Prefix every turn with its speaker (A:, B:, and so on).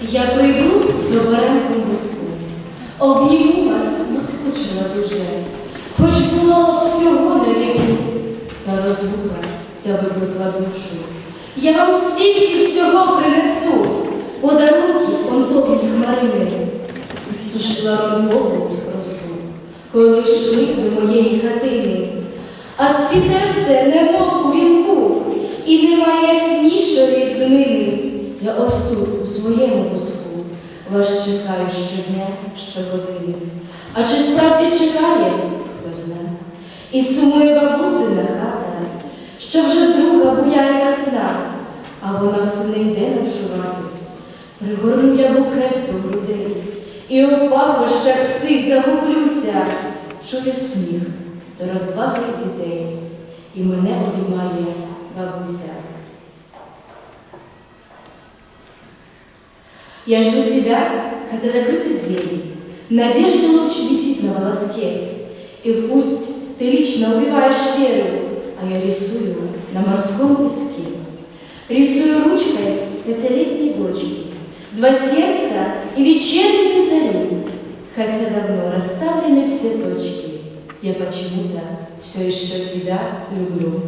A: Я прийду з оберемком буску, обніму вас, бо скучила дуже, хоч було всього на віку, та розлука ця викликла душу. Я вам стільки всього принесу, подарунків онтових хмарини, підсушила ромову росу, коли йшли до моєї хатини. А цвіте все, немов у вінку, і немає яснішої днини. Я ось тут, у своєму буску, вас чекаю щодня, щогодини. А чи справді чекає, хто знає, і сумує бабусина хата, що вже друга буяє весна, а вона все не йде ночувати. Пригорну я букет до грудей, і у пахощах цих загублюся, чую сміх до розваги дітей, і мене обіймає бабуся. Я жду тебя, хотя закрыты двери. Надежды луч висит на волоске. И пусть ты лично убиваешь веру, а я рисую на морском песке. Рисую ручкой пятилетней дочки, два сердца и вечернюю зарю. Хотя давно расставлены все точки, я почему-то все еще тебя люблю.